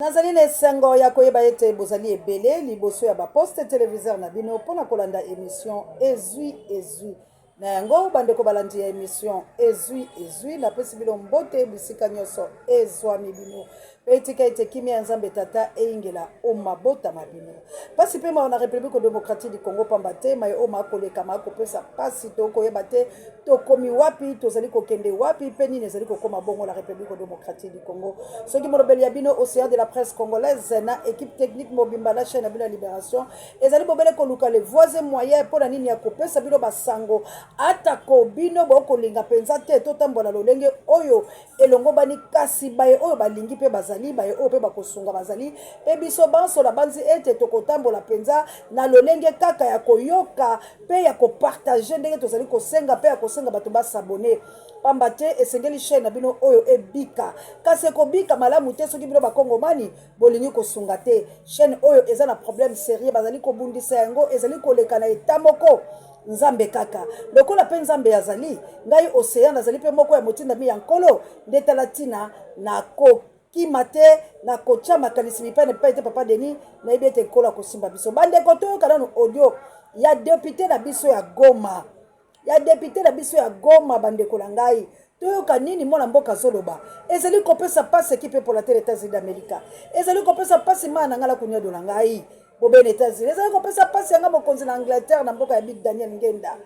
Nazali na esengo ya koyeba ete bozali ebele liboso ya baposte téléviseur na bino mpona kolanda émission ezwi na yango bandeko balandi ya émission ezwi napesi bino mbote bisika nyonso ezwami bino mpe etika ete kimia ya nzambe tata eyingela omabota mabino pasi mpe mawa na république démocratique du congo pamba te maye oyo makolekama akopesa pasi tokoyeba te tokomi wapi tozali kokende wapi mpe nini ezali kokoma bongo la république démocratique du congo soki molobeli ya bino océan de la presse congolaise na équipe technique mobimba na chaîne ya bino ya libération ezali bobele koluka le voisin moyen mpona nini ya kopesa bino basango atako bino bokolinga mpenza te totambola lolenge oyo elongo bani kasi baye oyo balingi mpe bazali baye oyo mpe bakosunga bazali mpe biso bansola banzi ete tokotambola mpenza na lolenge kaka ya koyoka mpe ya kopartage ndenge tozali kosenga mpe ya kosenga bato basabone pamba te esengeli chaîne na bino oyo ebika kasi ekobika malamu te soki bino bakongomani bolingi kosunga te chaîne oyo eza na problème sérieux bazali kobundisa yango ezali koleka na eta moko nzambe kaka lokola mpe nzambe azali ngai océan nazali mpe moko ya motindami ya nkolo nde tala ntina na kokima te na kotya makanisi mipene mpe ete papa Denis nayebi ete nkolo akosimba biso bandeko toyoka nanu audio ya député na biso ya Goma bandeko na ngai toyoka nini mwana mboka azoloba ezali kopesa pasi ekipe pour la tele États-Unis d'Amérique ezali kopesa pasi maa na ngala kunyado na ngai bobene États-Unis ezali kopesa pasi yanga mokonzi na Angleterre na mboka ya Big Daniel Ngenda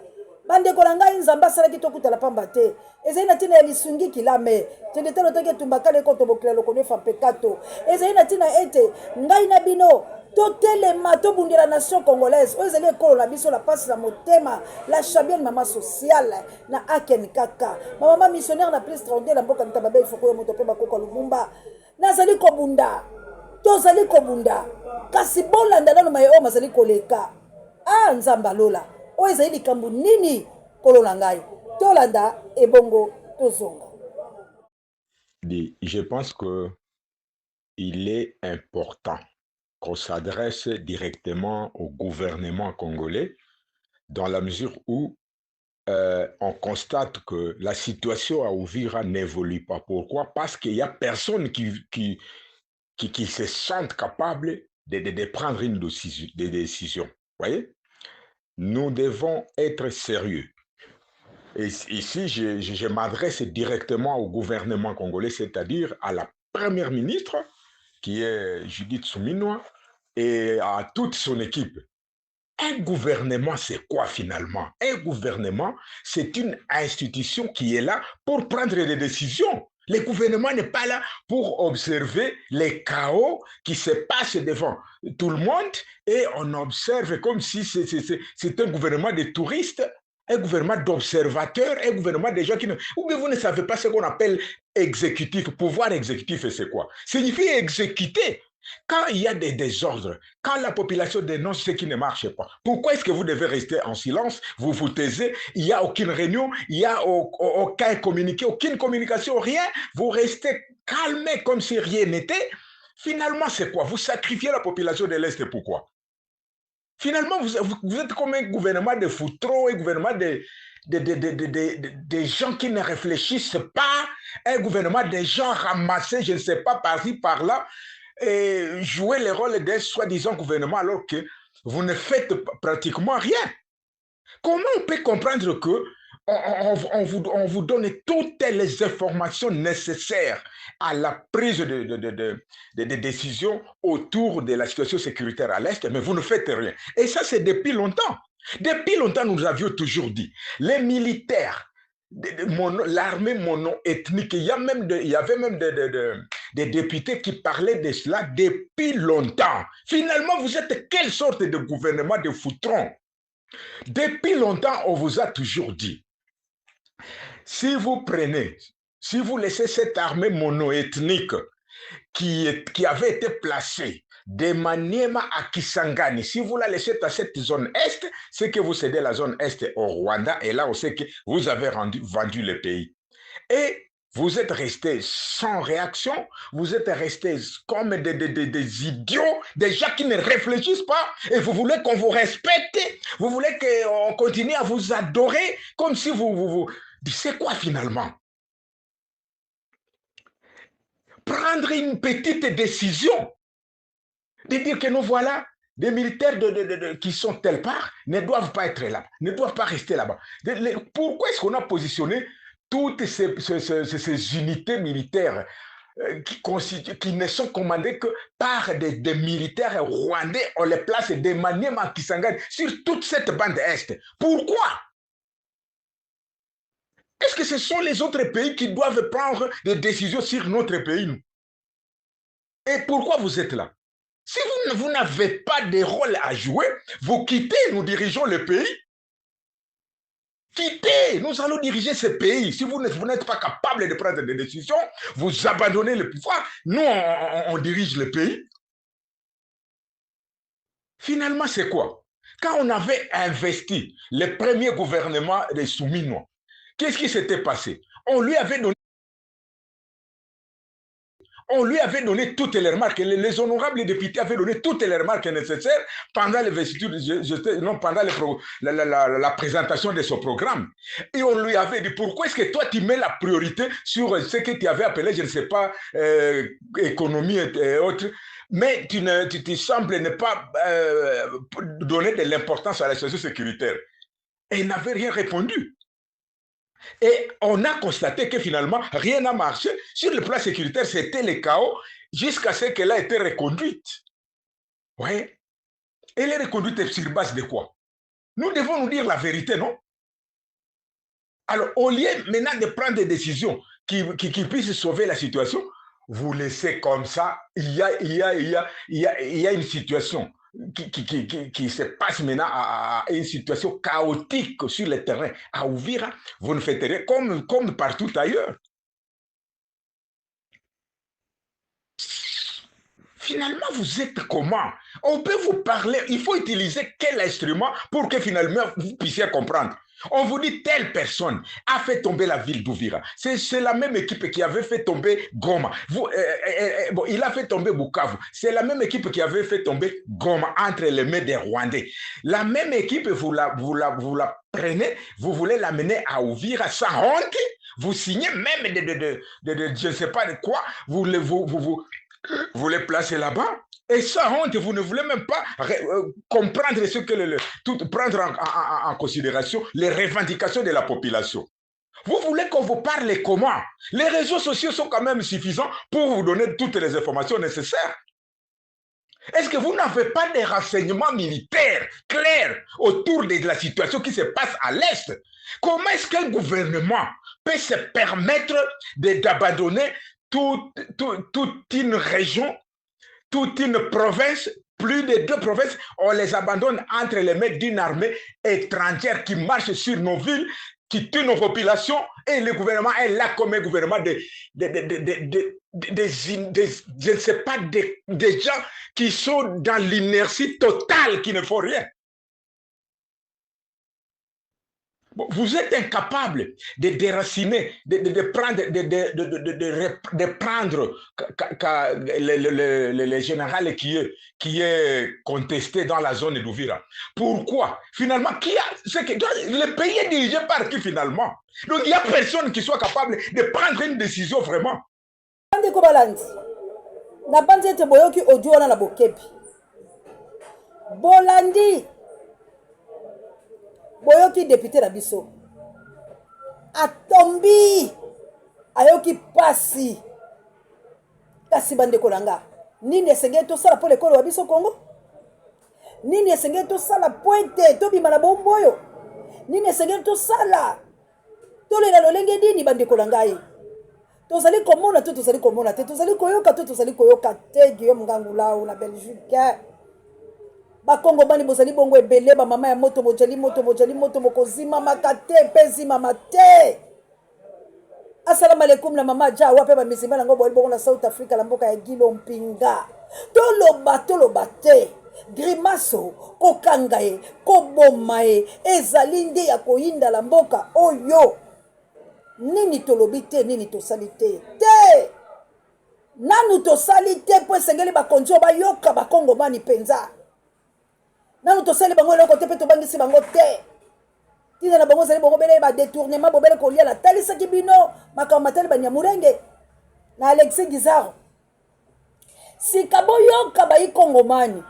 bandeko na ngai nzambe asalaki tokutala pamba te ezali na ntina ya lisungi kilame tende talo toki etumbakala ekoto bokila lokonefa mpe kato ezali na ntina ete ngai na bino totelema tobundela nation congolaise oyo ezali ekolo na biso la pasi na motema la chabienne mama sociale na aken kaka mama missionnaire na plus 32 na mboka ntaba be foko yo moto pe bakoka lumumba nazali kobunda tozali kobunda kasi bolanda nano maye oyo mazali koleka nzamba lola oyo ezali likambo nini kolola ngai tolanda ebongo tozonga. Je pense que il est important qu'on s'adresse directement au gouvernement congolais dans la mesure où on constate que la situation à Uvira n'évolue pas. Pourquoi? Parce qu'il n'y a personne qui se sente capable de prendre une décision. Vous voyez? Nous devons être sérieux. Et ici, je m'adresse directement au gouvernement congolais, c'est-à-dire à la première ministre, qui est Judith Suminwa, et à toute son équipe. Un gouvernement, c'est quoi finalement? Un gouvernement, c'est une institution qui est là pour prendre des décisions. Le gouvernement n'est pas là pour observer les chaos qui se passent devant tout le monde et on observe comme si c'est un gouvernement de touristes, un gouvernement d'observateurs, un gouvernement de gens qui ne... Ou bien vous ne savez pas ce qu'on appelle exécutif, pouvoir exécutif, c'est quoi? Signifie exécuter. Quand il y a des désordres, quand la population dénonce ce qui ne marche pas, pourquoi est-ce que vous devez rester en silence? Vous vous taisez, il n'y a aucune réunion, il n'y a aucun communiqué, aucune communication, rien. Vous restez calmé comme si rien n'était. Finalement, c'est quoi? Vous sacrifiez la population de l'Est, pourquoi? Finalement, vous êtes comme un gouvernement de foutreaux, un gouvernement des gens qui ne réfléchissent pas, un gouvernement des gens ramassés, je ne sais pas, par-ci, par-là, et jouer le rôle d'un soi-disant gouvernement alors que vous ne faites pratiquement rien. Comment on peut comprendre que on vous donne toutes les informations nécessaires à la prise de décisions autour de la situation sécuritaire à l'Est, mais vous ne faites rien. Et ça, c'est depuis longtemps. Depuis longtemps, nous avions toujours dit, les militaires, l'armée mono-ethnique, il y avait même des députés qui parlaient de cela depuis longtemps. Finalement, vous êtes quelle sorte de gouvernement de foutrons? Depuis longtemps, on vous a toujours dit, si vous laissez cette armée mono-ethnique qui avait été placée de Maniema à Kisangani, si vous la laissez à cette zone Est, c'est que vous cédez la zone Est au Rwanda, et là, on sait que vous avez vendu le pays. Et vous êtes restés sans réaction, vous êtes restés comme des idiots, des gens qui ne réfléchissent pas, et vous voulez qu'on vous respecte, vous voulez qu'on continue à vous adorer, comme si vous... C'est quoi finalement? prendre une petite décision, de dire que nous voilà, des militaires qui sont telle part ne doivent pas être là, ne doivent pas rester là-bas. Pourquoi est-ce qu'on a positionné toutes ces unités militaires qui ne sont commandées que par des militaires rwandais, on les place de Maniema à Kisangani sur toute cette bande est? Pourquoi? Est-ce que ce sont les autres pays qui doivent prendre des décisions sur notre pays, nous? Et pourquoi vous êtes là? Si vous n'avez pas de rôle à jouer, vous quittez, nous dirigeons le pays. Quittez, nous allons diriger ce pays. Si vous n'êtes pas capable de prendre des décisions, vous abandonnez le pouvoir. Nous, on dirige le pays. Finalement, c'est quoi? Quand on avait investi le premier gouvernement des Souminois, qu'est-ce qui s'était passé? On lui avait donné toutes les remarques, les honorables députés avaient donné toutes les remarques nécessaires pendant l'investiture, pendant la présentation de ce programme. Et on lui avait dit, pourquoi est-ce que toi tu mets la priorité sur ce que tu avais appelé, je ne sais pas, économie et autres, mais tu sembles ne pas donner de l'importance à la situation sécuritaire. Et il n'avait rien répondu. Et on a constaté que finalement, rien n'a marché. Sur le plan sécuritaire, c'était le chaos jusqu'à ce qu'elle a été reconduite. Oui. Elle est reconduite sur base de quoi? Nous devons nous dire la vérité, non? Alors, au lieu maintenant de prendre des décisions qui puissent sauver la situation, vous laissez comme ça. Il y a une situation qui se passe maintenant à une situation chaotique sur le terrain. À Uvira, vous ne faites rien comme partout ailleurs. Finalement, vous êtes comment? On peut vous parler, il faut utiliser quel instrument pour que finalement vous puissiez comprendre. On vous dit telle personne a fait tomber la ville d'Uvira. C'est la même équipe qui avait fait tomber Goma. Bon, il a fait tomber Bukavu. C'est la même équipe qui avait fait tomber Goma entre les mains des Rwandais. La même équipe, vous la prenez, vous voulez l'amener à Uvira sans honte. Vous signez même je ne sais pas de quoi. Vous les placez là-bas. Et sans honte, vous ne voulez même pas comprendre ce que prendre en considération les revendications de la population. Vous voulez qu'on vous parle comment? Les réseaux sociaux sont quand même suffisants pour vous donner toutes les informations nécessaires. Est-ce que vous n'avez pas des renseignements militaires clairs autour de la situation qui se passe à l'Est? Comment est-ce qu'un gouvernement peut se permettre d'abandonner toute une région, toute une province, plus de 2 provinces, on les abandonne entre les mains d'une armée étrangère qui marche sur nos villes, qui tue nos populations, et le gouvernement est là comme un gouvernement je ne sais pas, des gens qui sont dans l'inertie totale, qui ne font rien. Bon, vous êtes incapable de déraciner, de prendre le général qui est contesté dans la zone d'Uvira. Pourquoi? Finalement, le pays est dirigé par qui finalement? Donc il n'y a personne qui soit capable de prendre une décision vraiment. Bolandi boyoki député na biso atombi ayoki pasi kasi bandeko nanga nini esengeli tosala mpo lekolo wa biso Congo? Nini esengeli tosala po ete tobima na bombo oyo? Nini esengeli tosala tolela lolenge nini bandeko na ngai? Tozali komona te, tozali komona te, tozali koyoka te, tozali koyoka te. Guillaume Ngangula na Belgique bakongo bani bozali bongo ebele ba mama ya moto bojali moto mokozima makate pezi mama te. Assalamu alaikum na mama jawa pe ba misima nango boali bongo na South Africa la mboka ya Gilo Mpinga. Toloba te. Grimaso kokangae kobomae ezali nde ya koyinda la mboka oyo. Nini tolobi te, nini tosali te te. Nanu tosali te po esengeli bakonzi bayoka bakongo bani penza. Nanu tosali bango eloko te pe tobangisi bango te. Tina na bango zali bango bele ba détournement bobele kolia la talisa kibino makambo matali banyamurenge. na Alexis Gizaro sika boyoka bayi Kongomani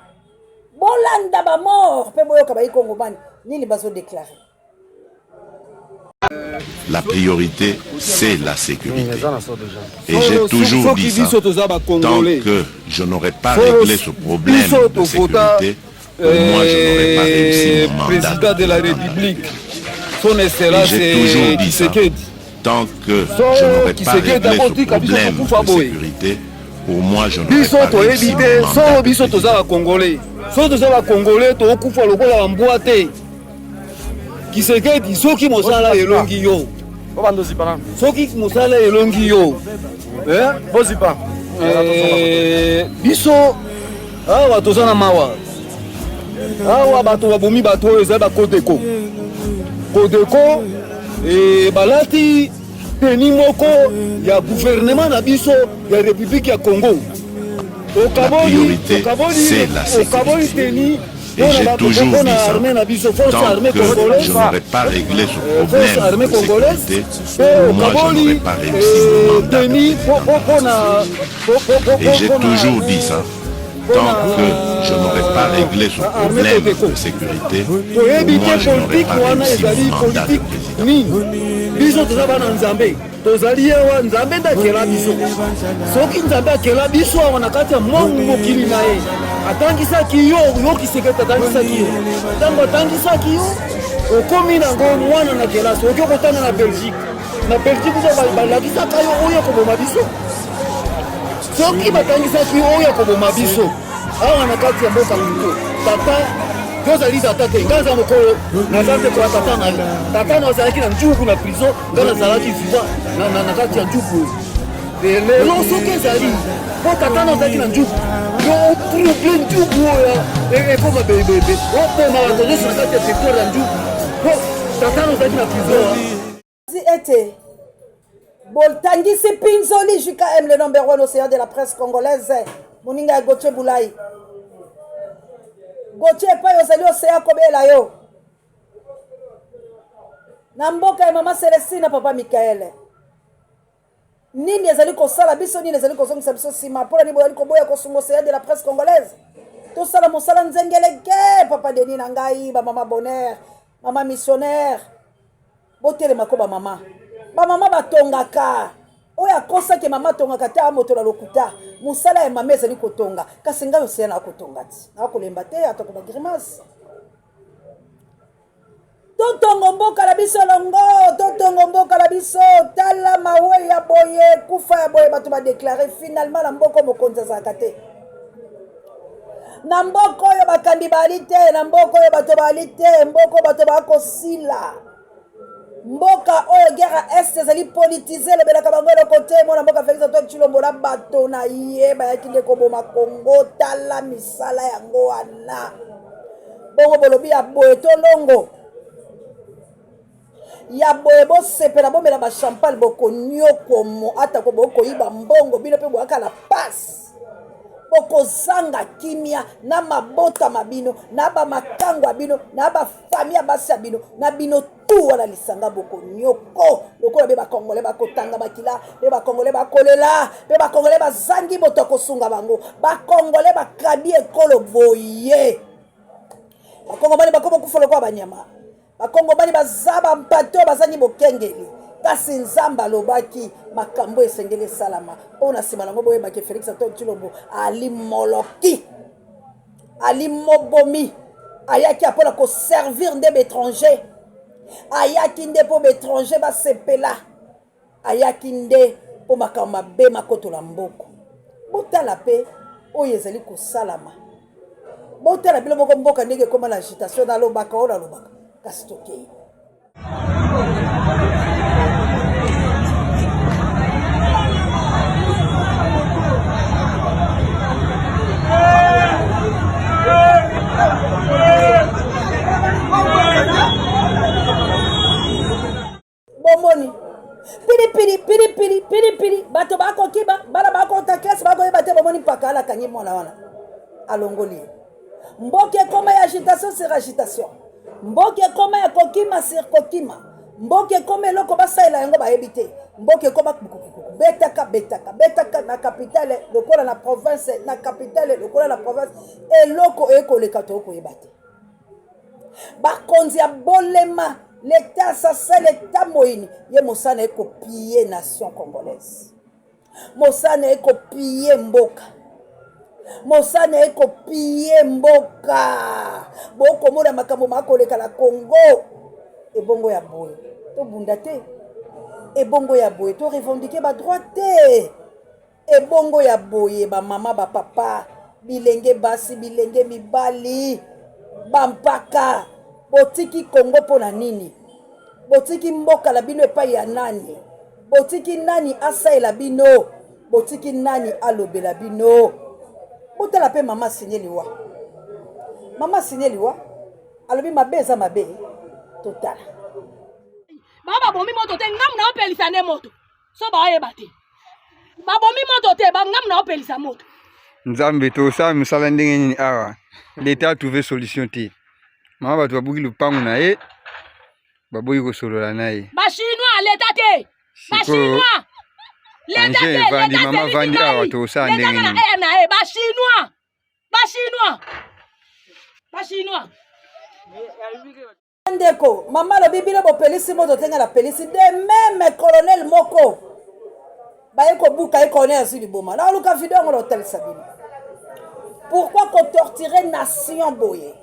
bolanda ba mort pe boyoka bayi Kongomani nini bazo déclarer. La priorité, c'est la sécurité. Et j'ai toujours dit ça. Tant que je n'aurais pas réglé ce problème de sécurité, moi, je n'aurais pas réussi mon mandat. Président de la République, son Et excellence j'ai toujours dit ça. Tant que je n'aurais pas réglé ce problème de sécurité, pour moi, je n'aurais pas réussi mon mandat. biso toza Congolais. So toza Congolais, to okufa lokola mboate. Kisekedi soki mosala elongi yo. Soki mosala elongi yo. Bozipa. Biso awa toza na mawa. Awa bato babomi bato eza ba Kodeko. Kodeko balati teni moko ya gouvernement na biso ya République ya Congo. La priorité, c'est la sécurité. Et j'ai toujours dit ça. Tant que je n'aurais pas réglé ce problème de sécurité, moi, je n'aurais pas réussi mon mandat. Et j'ai toujours dit ça. Tant que je n'aurais pas réglé ce problème de sécurité, moi, je n'aurais pas réussi mon mandat de président. Tozali awa nzambe ndakela biso soki nzambe akela biso awa na kati ya mokili na ye atangisaki yo Kisekedi atangisaki yo ntango atangisaki yo okomi nango mwana na kelasi oki okotanga na Belgique uzo balakisaka yo oyo koboma biso soki batangisaki yo oyo koboma biso awa na kati ya mboka kuto tata tozali tata te nga nza mokolo naza ndeko ya tata na ye tata na azalaki na njuku na prison nga nazalaki viva na kati ya njuku lelo soki ezali po tata na azalaki na njuku yo trouble njuku oyo ekoma bebebe opona bato nyonso na kati ya territoire ya njuku po tata na azalaki na prison ete boltangisi Pinzoli JKM le number 1 océan de la presse congolaise moninga ya Gauthier Boulay Gauthier epai ozali osea kobela yo na mboka ya mama Celestine na papa Mikaele nini ezali kosala biso nini ezali kozongisa biso nsima mpona nini boyali koboya kosunga océan de la presse congolaise tosala mosala nzengeleke papa Denis na ngai bamama Bonheur mama missionnaire botelemako bamama batongaka oyo akosaki mama atongaka te amoto na lokuta mosala ya mama ezali kotonga kasi ngai osea na kotonga ti nakolemba te atoko bagrimase totongo mboka na biso longo totongo mboka na biso tala mawe ya boye kufa ya boye bato badeklare finalement na mboka mokonzi azalaka te na mboka oyo bakandi bali te na mboka oyo bato bali te mboka oyo bato bakosila mboka oyo guerre est ezali politize lobelaka bango eloko te mona mboka Félix Antoine Tshilombo na bato na ye bayaki nde koboma Kongo tala misala yango wana bongo bolobi ya boye tolongo ya boye bosepela bomela bachampagne bokonyokomo atako bokoyiba mbongo bino mpe boyakala pasi bokozanga kimia na mabota mabino na bamakango ya bino na bafami ya basi ya bino na bino tu wana lisanga bokonyoko lokola be bakongole bakotanga makila be bakongole bakolela be bakongole bazangi moto kosunga bango bakongole bakabi ekolo boye bakongomani bakomo kufa lokola banyama bakongomani bazaba mpato bazangi bokengeli kasi nzamba lobaki makambo esengeli salama mpona nsima nango boyebaki Félix Antoine Tshilombo ali moloki ali mobomi ayaki apona koservir nde baétranger ayaki nde mpo baétranger basepela ayaki nde mpo makambo mabe makotola mboko botala mpe oyo ezali kosalama botala bino moko mboka ndenge ekoma na agitation nalobaka oyo nalobaka kasi tokei bomoni pilipili bato bakokiba bana bakota klase bakoyeba te bomoni mpaka alakangi mwana wana alongoli mboka ekoma ya agitation sur agitation mboka ekoma ya kokima sur kokima mboka ekoma eloko basalela yango bayebi te mboka ekoma betaka na capitale lokola na province na capitale lokola na province eloko ekoleka to koyeba te bakonzi ya bolema l'état assassin l'état moyini ye mosana ekopie nation congolaise mosana ekopie mboka mosana ekopie mboka bokomona makambo makoleka na Congo ebongo ya boye to bunda te ebongo ya boye to revendiquer ba droit te ebongo ya boye ba mama ba papa bilenge basi bilenge mibali bampaka botiki Congo pona nini botiki mboka la bino epai ya nani botiki nani asaela bino botiki nani alobela bino botala pe mama signeliwa alobi mabe eza mabe total baba bomi moto te ngam na opelisa ne moto so ba oyeba te babomi moto te ba ngam na opelisa moto nzambe to sa misala ndenge nini awa l'état a trouvé solution te mama bato babuki lupango na ye baboyi kosolola na ye ba chinois l'état te ba chinois l'état te vandi mama vandi awa to sa ndenge nini na ye ba chinois ndeko mama lobi bino bopelisi moto tenga la pelisi de même colonel moko baye kobuka ye colonel azwi liboma na oluka video yango lotelisa bino pourquoi kotorturer nation boye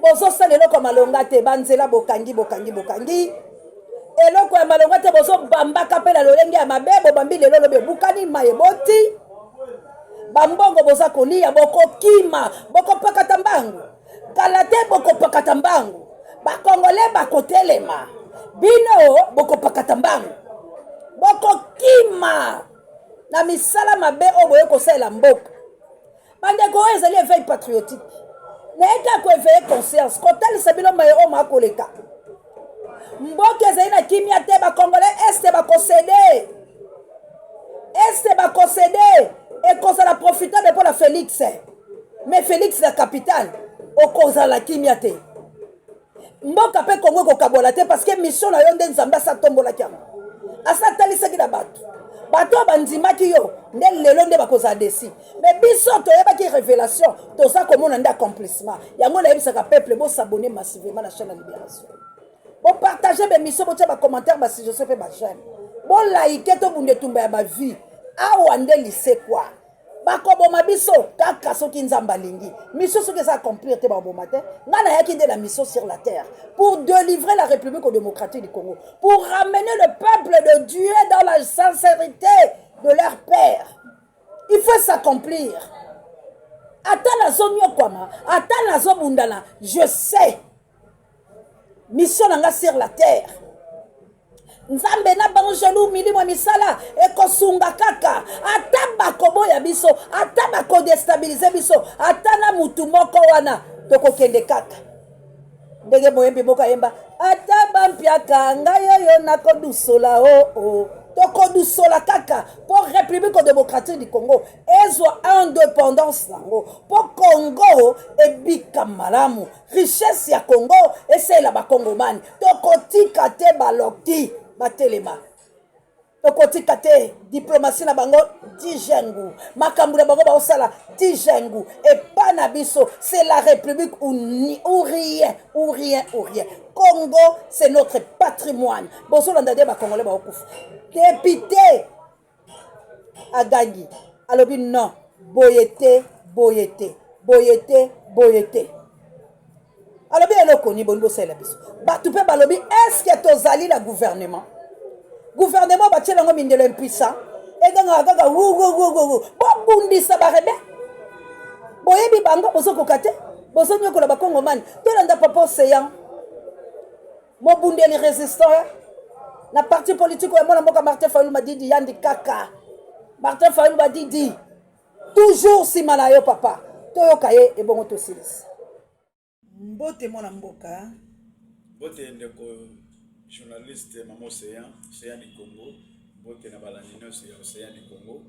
bozosala eloko malonga te banzela bokangi eloko ya malonga te bozobambaka mpe na lolenge ya mabe bobambi lelo lobe bukani maye boti bambongo boza kolia bokokima bokopakata mbangu kala te bokopakata mbangu bakongole bakotelema bino bokopakata mbangu bokokima na misala mabe oyo boye kosalela mboka bandeko oyo ezali éveil patriotique nayeka koéveille conscience kotalisa bino maye oyo makoleka mboka ezali na kimia te bakongole este bakosede ekozala profitable mpo na Félix mais Félix na capitale okozala kimia te mboka mpe Kongo ekokabola te parce que mission na yo nde nzambe asatombolaki yango asatalisaki na bato oyo bandimaki yo nde lelo nde bakozala desi mais biso toyebaki révélation toza komona nde accomplissement yango nayebisaka peuple bosabone massivement na chaîne ya libération bopartage bemission botia bacommentaire basuggestion mpe bachaîne bolaike tobunda etumba ya bavie awa nde lisekwa bakoboma biso kaka soki nzambe alingi mission soki eza accomplir te baboma te ngai nayaki nde la mission sur la terre pour délivrer la République démocratique du Congo pour ramener le peuple de Dieu dans la sincérité de leur père. Il faut s'accomplir. Ata nazo nyokwama ata nazo bundana je sais mission nanga sur la terre nzambe na bango jaloux milimo misala ekosunga kaka ata bakoboya biso ata bakodestabilize biso ata na mutu moko wana tokokende kaka ndenge moyembi moko ayemba ata bampiaka ngai oyo nakodusola tokodusola kaka pour République démocratique du Congo ezwa indépendance nango pour Congo ebika malamu richesse ya Congo esela bakongomani tokotika te baloki batelema tokotika te diplomatie na bango dijengu makambo na bango baosala dijengu epa na biso c'est la République ou rien Congo c'est notre patrimoine bozolanda te bakongolais baokufa député agangi alobi non boyete alobi eloko ni boni bosala biso bato mpe balobi est-ce que tozali la gouvernement batie lango mindelo impuissant eganga kaka bobundisa barebe boyebi bango bozokoka te bozonyokola bakongomani tolanda papa océan mobundeli résistant na parti politique ya mwana mboka Martin Fayulu Madidi yandi kaka Martin Fayulu Madidi toujours nsima na yo papa toyoka ye ebongo tosilisa mbote mwana mboka mbote ndeko journaliste Mama Océan du Congo mbote na balandi nyonso ya Océan du Congo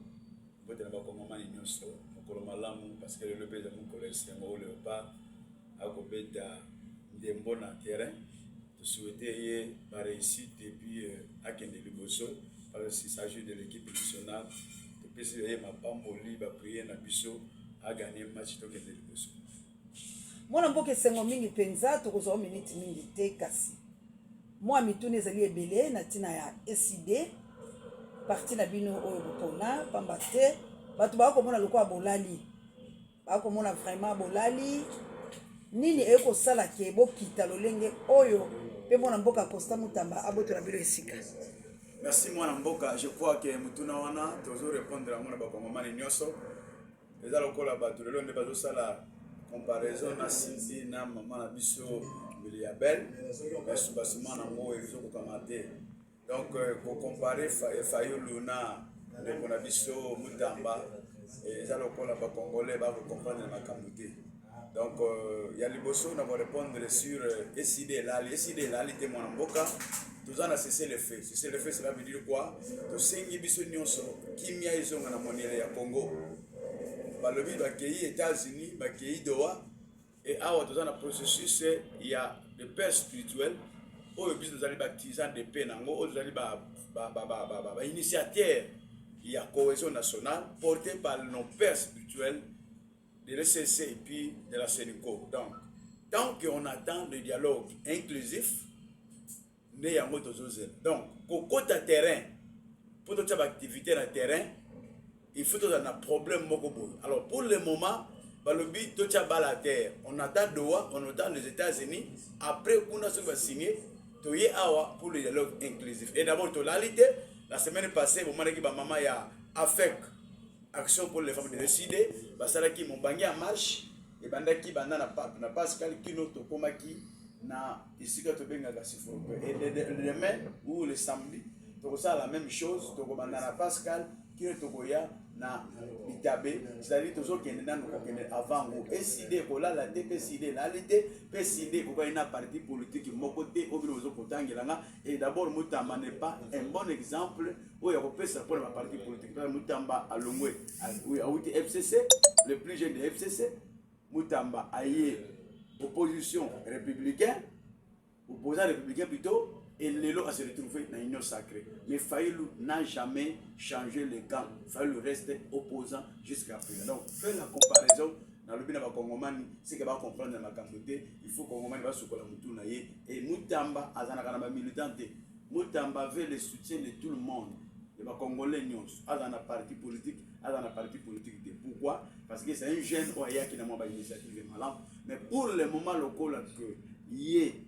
mbote na bakongomani nyonso mokolo malamu parce que le beza mokolo esengo o leopard akobeta ndembo na terrain souhaiter la réussite et puis à Kende Liboso, parce qu'il s'agit de l'équipe nationale. Et puis si ma femme Oli va prier na biso à gagner le match de Kende Liboso. Mwana mboke sengo mingi penza tokozwa minute mingi te kasi. Moi mitune ezali ebele na tina ya SID parti na bino oyo bopona pamba te bato bakomona lokwa bolali. Bakomona vraiment bolali. Nini eko sala ke bokita lolenge oyo pe mwana mboka Constant Mutamba abotola bilo esika. Merci mwana mboka, je crois que mutuna wana toujours répondre à mwana bakongomani nyonso. Eza lokola bato lelo nde bazosala comparaison na Cindy na maman na biso Miliabel parce que basement na ngo ezo ko kamate. Donc ko comparer Fayulu na le na biso Mutamba eza lokola ba congolais ba comprendre makambo te. Donc il y a liboso na répondre sur SID là l'ité mon mboka. Tout ça a cessé le fait. Cessé le fait, cela veut dire quoi? To sengi biso nyonso kimia izonga na monere ya Congo. Balobi bakei États-Unis, bakei Doha et awa tout ça na processus il y a des pères spirituels au bis nous allons baptiser des paix nango, nous allons ba initiateur il y a cohésion nationale portée par nos pères spirituels de l'ECC et puis de la Sénico. Donc tant qu'on attend le dialogue inclusif donc, pour côté terrain, pour toute activité dans terrain, il faut un problème. Alors, pour le moment, le but de la terre, on attend Doha, on attend les États-Unis. Après, on a signé pour le dialogue inclusif. Et d'abord, la semaine passée, maman y a AFEC, Action pour les femmes de décider, parce que mon banquier en marche, et bandaki banana na Pascal Kino Tokomaki. Na ici que tu benga gasifo et le demain ou le samedi tu ça la même chose tu komanda na Pascal qui est tokoya na Itabe c'est-à-dire toujours qu'il est dans avant ou SID ko la DPCD la lité PCD ko ina parti politique mon côté au bureau kotangela et d'abord Mutamba n'est pas un bon exemple où il y a repéré pour la parti politique Mutamba à Longwe oui à FCC le plus jeune de FCC Mutamba aïe opposition républicaine, opposant républicain plutôt, et Lelo a se retrouvé dans l'union sacrée. Mais Fayulu n'a jamais changé le camp. Fayulu reste opposant jusqu'à présent. Donc, faire la comparaison dans le but de la Congomani, c'est qu'il va comprendre dans la communauté, il faut que Congomani va se coller et Mutamba, Azanakana militante, Mutamba veut le soutien de tout le monde. Les Congolais, Azana parti politique, Azana parti politique. Pourquoi? Parce que c'est un jeune qui n'a pas d'initiative malade. Mais pour le moment, le col que yé,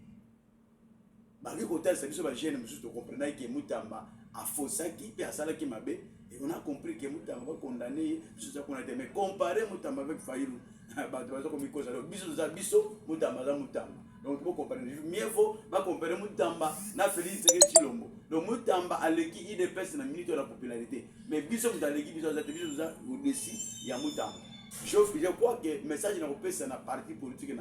malgré que c'est juste un jeune, vous comprenez que Mutamba a faussé qui et a salaki mabe et on a compris que Mutamba va condamner ce qu'on a dit. Mais comparer Mutamba avec Fayulu, comme cause alors biso Mutamba za Mutamba. Donc vous comprenez, mieux vaut va comparer Mutamba na Félix Chilombo. Donc Mutamba a l'équipe IDPS dans la minute de la popularité. Mais biso vous allez biso za au-dessus il y a Mutamba. Je crois que le message dans la parti politique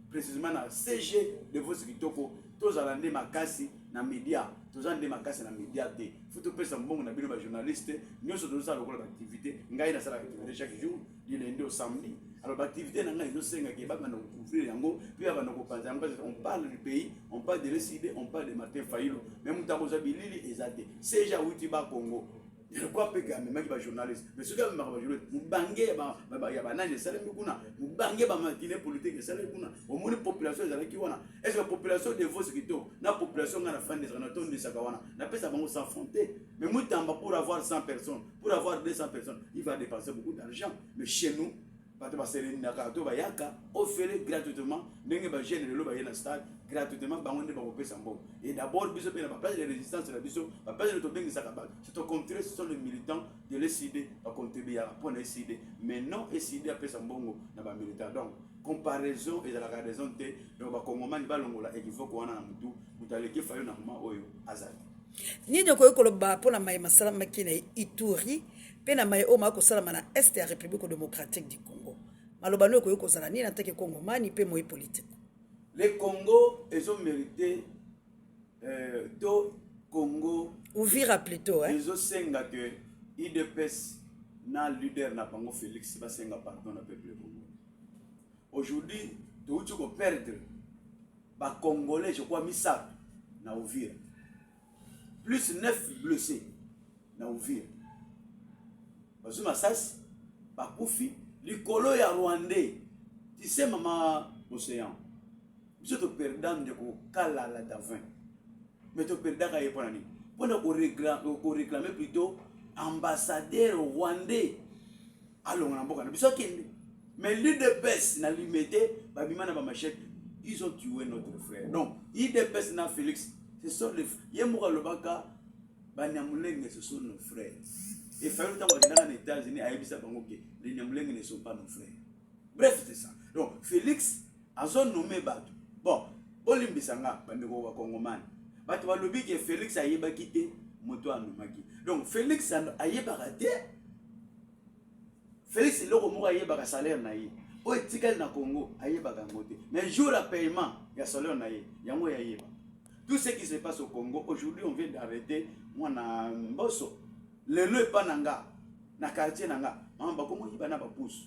précisément dans CG de vos kitoko tous allons makasi na média tous allons makasi na média te faut tout penser bon na bino journaliste nous sommes dans la activité ngai na sala activité chaque jour du lundi au samedi alors l'activité na ngai senga ke ba na couvrir yango puis ba na ko panza on parle du pays on parle de l'ECD on parle de Martin Fayulu même Mutaboza bilili ezate CG uti ba Congo. Je crois que les journalistes, mais ceux qui ont des journalistes, ils ont des population. Est-ce que la population de vos secteurs, la population de la fin des anatomes de Sakawana, n'a pas s'affronter. Mais pour avoir 100 personnes, pour avoir 200 personnes, il va dépenser beaucoup d'argent. Mais chez nous, on fait gratuitement, gratuitement, et d'abord, la place de résistance, la place de c'est au contraire, ce sont les militants de l'ECD à contribuer à pour l'ECD. Mais non, l'ECD a fait son bongo dans les militants. Donc, comparaison et la raison de donc, Congomani balongola et qu'il faut qu'on a un tout, vous allez qu'il faille un moment oyo azali. Ni de quoi koloba pour la maïma salam makina Ituri, pena maï oma ko salama na est de la République démocratique du Congo. Malobano ko kozala ni na teke Congomani pe moy politique. Les Congo, ils ont mérité do Congo. Ouvira plutôt, hein. Ils ont senga que IDPS na leader na Pango Félix va senga pardon na peuple Congo. Aujourd'hui, tu vas perdre Congolais, je crois, Missap, na Uvira. Plus 9 blessés, na Uvira. Bazuma Sas, Bakoufi, Likolo ya Rwandais. Tu sais, maman, océan. Je te perdant de Kala la Davin. Mais tu perdant à Yeponani. Pour réclamer plutôt ambassadeur rwandais. Alors, on a beaucoup de mais l'UDPS n'a limité, ils ont tué notre frère. Donc, l'UDPS n'a Félix, ce sont les frères. Yemoura Lobaka, Banyamuleng, ce sont nos frères. Et Félix, dans les États-Unis, les Nyamuleng ne sont pas nos frères. Bref, c'est ça. Donc, Félix a son nommé Batou. Bon, Bolimbisanga, Bandego Wakongoman. Batou va lobby que Félix a yéba quitté, Moto Anoumaki. Donc, Félix a yéba raté. Félix est le salaire naïe. Au étiquette na Congo, ayeba ngote. Mais jour à paiement, il y a salaire naïe. Yango yayeba. Tout ce qui se passe au Congo, aujourd'hui on vient d'arrêter moi na Mbosso. Le lieu pas nanga, na quartier nanga. Maman ba komo yibana ba pousse.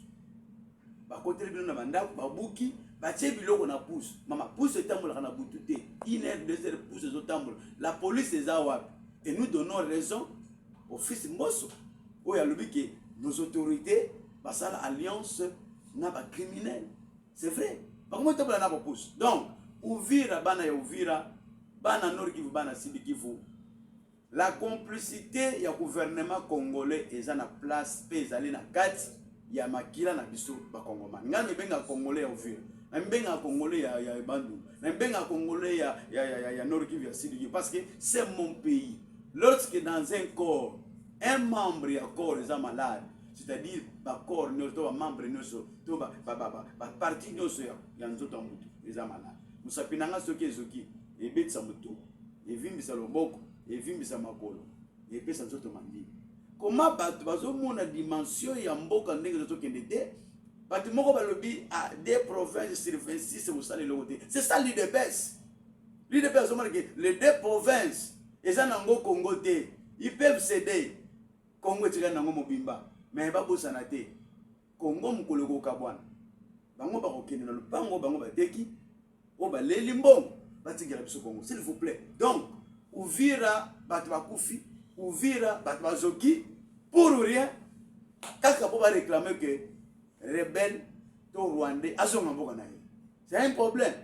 Ba côté bino na banda ba buki, ba tie biloko na pousse. Maman pousse etambola na butute. 1 heure 2 heures pousse etambola. La police est à et nous donnons raison au fils Mbosso. Où il y a le but que nos autorités, parce que l'alliance n'a pas criminel. C'est vrai. Comment tu as pousse? Donc, Uvira, Bana ya Uvira, Bana Nord Kivu, Bana Sidi Kivu. La complicité du gouvernement congolais est en place, pays aller na kati, ya makila na biso ba Congolais. Ngani benga Congolais ya Uvira. Benga Congolais ya Bandu. Benga Congolais ya Nord Kivu ya Sidi Kivu. Parce que c'est mon pays. Lorsque dans un corps, un membre du corps est malade, c'est-à-dire le corps, un membre, un parti, il y a un autre qui est malade. Nous savons ce qui est Zoki, et Bête Samutu, et Vimbi Saloboko, et Vimbi Samakolo, et Bête Samutu Mandi. Comment on a dimension et un beau candidat de qui était, Batumoko Balobi a des provinces sur 26 et vous savez le côté. C'est ça l'UDPS. L'UDPS, les 2 provinces, et ça n'a pas Congo. Ils peuvent céder. Congo est un mobimba. Mais pas pour sanaté. Congo Mkoloko Kabwan. Bango Barokene dans le Pango, Bango Bateki. Oba Lelimbon. Batigera Congo. S'il vous plaît. Donc, Uvira Batwakoufi. Uvira Batwazoki. Pour rien. Kaka pour réclamer que rebelle to Rwandais. C'est un problème.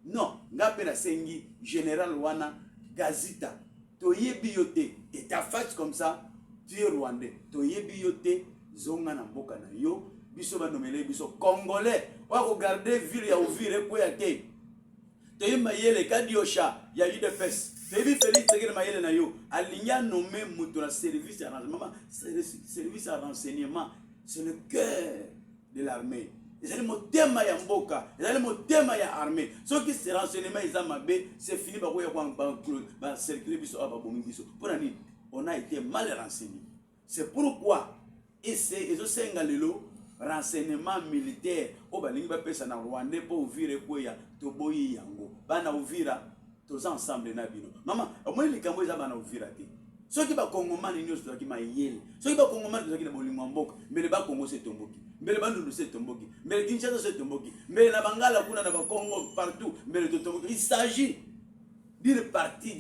Non. Ngapela Sengi. Général Wana. Gazita. Toyebi yote. Et ta face comme ça. Tu es Rwandais. Toyebi yote. Zonga na mboka na yo. Biso ba nomele biso Congolais. Wa regarder ville ya Uvira ko ya te. Toyebi mayele kadiosha ya UDPS. Toyebi Félix Tshisekedi mayele na yo. Alinya nommé mutu na service à renseignement. Service à renseignement. C'est le cœur de l'armée. C'est le motema ya mboka. C'est le motema ya armée. Ceux qui se renseignement ils amabe, c'est fini ba ko ya ba circuler biso aba bomi biso. Pour ani on a été mal renseigné. C'est pourquoi et c'est aussi un renseignement militaire au balingi ba pesa na Rwanda pour Uvira ko ya toboyi yango. Bana Uvira tous ensemble na bino. Maman, au moins les Cambodgiens bana Uvira te. Ceux qui ba Congomans ni nyos qui ma yele. Ceux qui ba Congomans qui na bolingo mboka, mais le ba Congo c'est tomboki. Mais le Bandundu c'est tomboki. Mais le Kinshasa c'est tomboki. Mais la Bangala kuna na ba Congo partout, mais le tomboki. Il s'agit d'une partie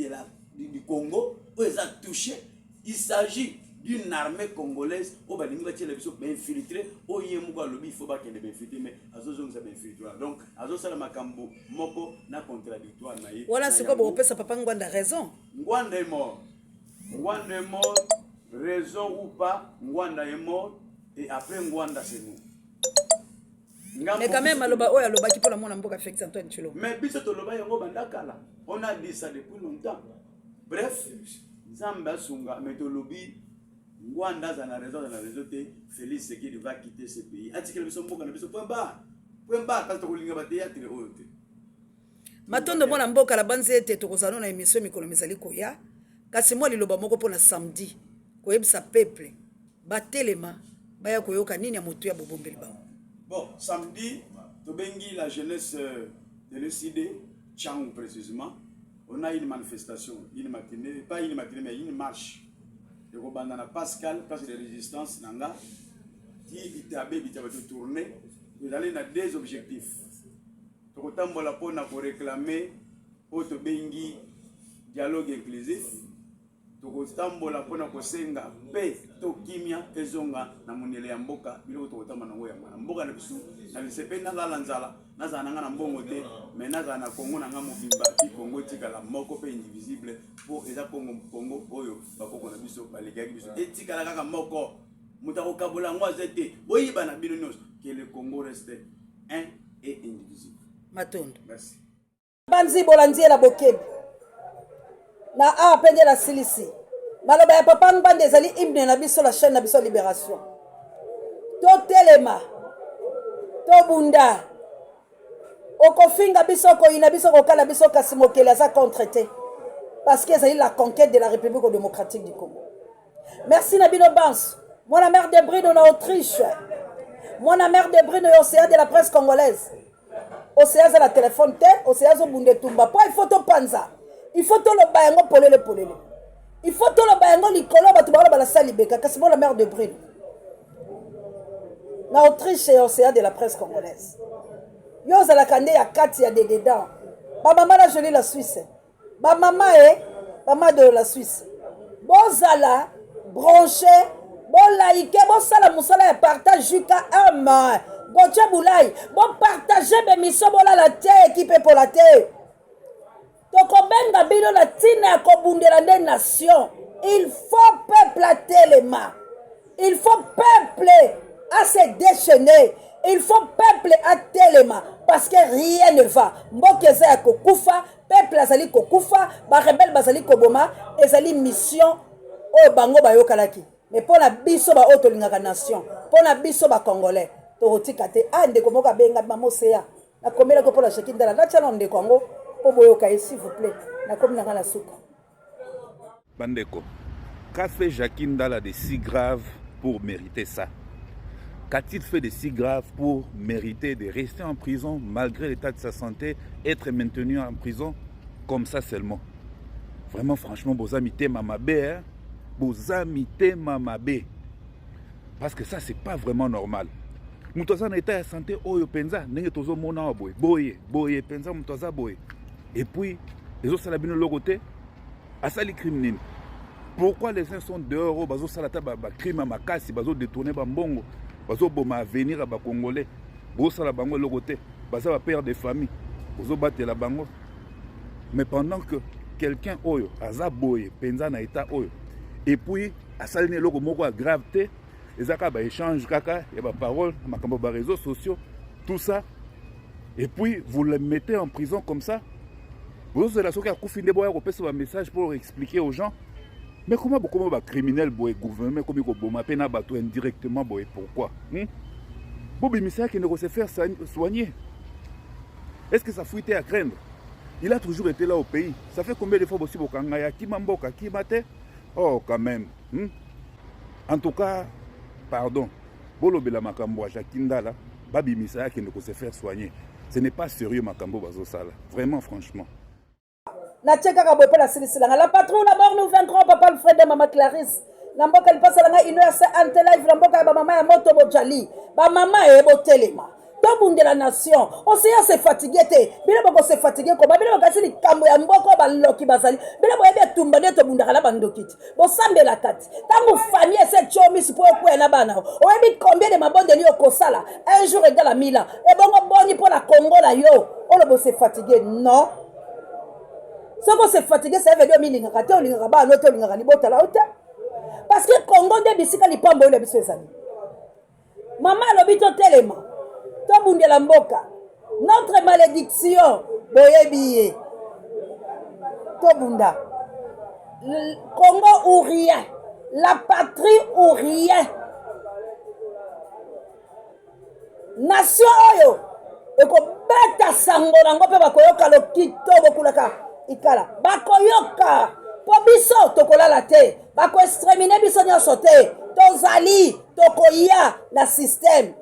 du Congo où ils ont touché. Il s'agit d'une armée congolaise où ils infiltré au Yemouga lobby, il faut pas qu'il y ait infiltré, mais Azozong ça infiltré. Donc, Azosala Makambo, Moko, n'a contradictoire. Voilà, c'est quoi, bon, ça papa Ngwanda a raison. Ngwanda est mort. Ngwanda est mort, raison ou pas, Ngwanda est mort, et après Ngwanda c'est nous. Mais quand même, aloba qui pour la mon amboka Félix Antoine Tshilombo. Mais biso to loba yango bandakala. On a dit ça depuis longtemps. Bref, Zamba Sunga, mais to lobby Ngwanda za na raison te Félix Tshisekedi va quitter ce pays. Atikele biso mboka na biso point bas parce que kolinga ba théâtre oyo te. Matondo mona mboka la banze te tokozana na émission mikolo mezali koya. Kasi moi liloba moko pona samedi. Koyebisa peuple batelema baya koyoka nini ya moto ya bobombeli bango. Bon, samedi, Tobengi, la jeunesse de l'ECD, Tchang précisément, on a une manifestation, une matinée, pas une matinée, mais une marche. De Robandana Pascal, place de résistance, Nanga, qui est tourné. Vous allez dans 2 objectifs. tokotambola mpona koreklame oyo tobengi dialogue inclusif, tokotambola mpona kosenga mpe to kimia ezonga na monele ya mboka biloko tokotamba nango yango na mboka na biso na lisepe nazala nzala nazala nanga na mbongo te mais nazala na Congo nanga mobimba pi Congo etikala moko mpe indivisible po eza Congo oyo bakoko na biso balekaki biso etikala kaka moko moto akokabola yango aza te boyiba na bino nyonso que le Congo reste un et indivisible. Matondo. Merci. Banzi bolandi la bokebi. Na a pende la silisi. Maloba ya papa ngande ezali hymne na biso la chaîne na biso Libération. To telema. To bunda. Okofinga biso ko ina biso ko kala biso kasi mokele za contreté. Parce que c'est la conquête de la République démocratique du Congo. Merci Nabino Bans. Moi la mère de Brune en Autriche. Moi la mère de Brune au CA de la presse congolaise. Au CA de la téléphone té, au CA de Bunde Tumba. Pas il faut to panza. Il faut to le bayango polele polele. Il faut to le bayango likolo batubala bala salibeka kasi moi la mère de Brune. Na Autriche et au CA de la presse congolaise. Yo za la kande ya kati ya dedans. Ba maman la jolie la Suisse. Ba maman maman de la Suisse. Bozala branché, bon laïque, bon sala musala et partage jusqu'à un mois. Bon tchaboulaï, bon partager mes missions bon la terre équipe pour la terre. Donc on benga bino la tina kobundela des nations. Il faut peuple à téléma. Il faut peuple à se déchaîner. Il faut peuple à téléma parce que rien ne va. Mbokeza ya kokufa, peuple azali kokufa, ba rebelle bazali koboma, ezali mission o bango bayokalaki. Mais pour la biso ba auto lingaka nation, pour la biso ba congolais, to rotikate ande komoka benga mamoseya. Na komela ko pour la chekindala, na tchala ndeko ngo po boyoka s'il vous plaît. Na komina kana suka. Bandeko, qu'a fait Jacquine Dala de si grave pour mériter ça? Qu'a-t-il fait de si grave pour mériter de rester en prison malgré l'état de sa santé, être maintenu en prison comme ça seulement? Vraiment, franchement, bozamité mamabé, hein? Bozamité mamabé. Parce que ça, c'est pas vraiment normal. Moutoza na état de santé, oyo penza, nenge tozo mona boy, boye, penza moutoza boy. Et puis, les autres salabino logoté, asali criminel. Pourquoi les uns sont dehors, bazo salata ba crime à makasi, bazo détourner ba mbongo? Bazo boma venir à ba Congolais, bosa la bango logoté, baza ba père de famille, bozo battre la bango. Mais pendant que quelqu'un oyo aza boye, penza na état oyo, et puis asaline logo moko a gravité, les aka ba échange kaka, et ba parole, makambo ba réseaux sociaux, tout ça, et puis vous le mettez en prison comme ça. Vous avez la koufinde boya ko pesa ba message pour expliquer aux gens. Mais comment beaucoup de criminels, le gouvernement, comme il y a indirectement, pourquoi? Bobi Missa qui ne sait faire soigner. Est-ce que ça fuite à craindre? Il a toujours été là au pays. Ça fait combien de fois aussi au Kangaya, qui m'emboque, qui mate? Oh, quand même. En tout cas, pardon. Bolo Bela Makambo, Jacquine Dala, Babi Missa qui ne sait faire soigner. Ce n'est pas sérieux, Makambo Bazosala. Vraiment, franchement. Na tcheka ka bope la silisi la patrouille na bord nous vaincrons papa Alfred de maman Clarisse na mboka li pasa la une heure c'est ante live na mboka ba maman ya moto bojali ba maman e botelema to bunde la nation on s'est fatigué te bile boko se fatigué ko ba bile bakasi li kambo ya mboko ba loki bazali bile bo ebe tumba ne to bunda kala bandokiti bo sambe la kati tangu famille cette chomi sipo ko na bana o ebi combien de mabonde li okosala un jour égal à 1000 ans e bongo boni pour la Congo la yo on le bo se fatigué non. Si on se fatigue, ça veut dire que on parce que Congo de bisika li pambo le biso ezali. Maman lobito telema. To bunde la mboka. Notre malédiction boyebiye. To bunda. Congo ou rien. La patrie ou rien. Nation oyo. Eko beta sango nango pe bakoyoka lokito bokulaka. Ikala bakoyoka po biso tokolala te bako exterminer biso nyonso te tozali tokoya la système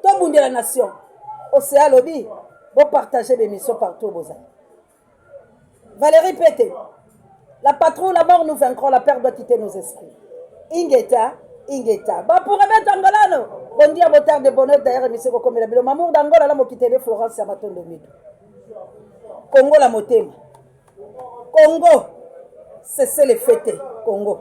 tobunde la nation océan lobby bo partager des missions partout bozali. Valérie Pété, la patrouille la mort nous vaincrons, la peur doit quitter nos esprits. Ingeta Ingeta. Bah pour remettre Angolano. On dit à Botar de bonheur d'ailleurs, mais c'est comme la Mamour d'Angola, la Mokitele, Florence, Samaton de Mido. Congo la Motema. Congo, c'est le fêté. Congo.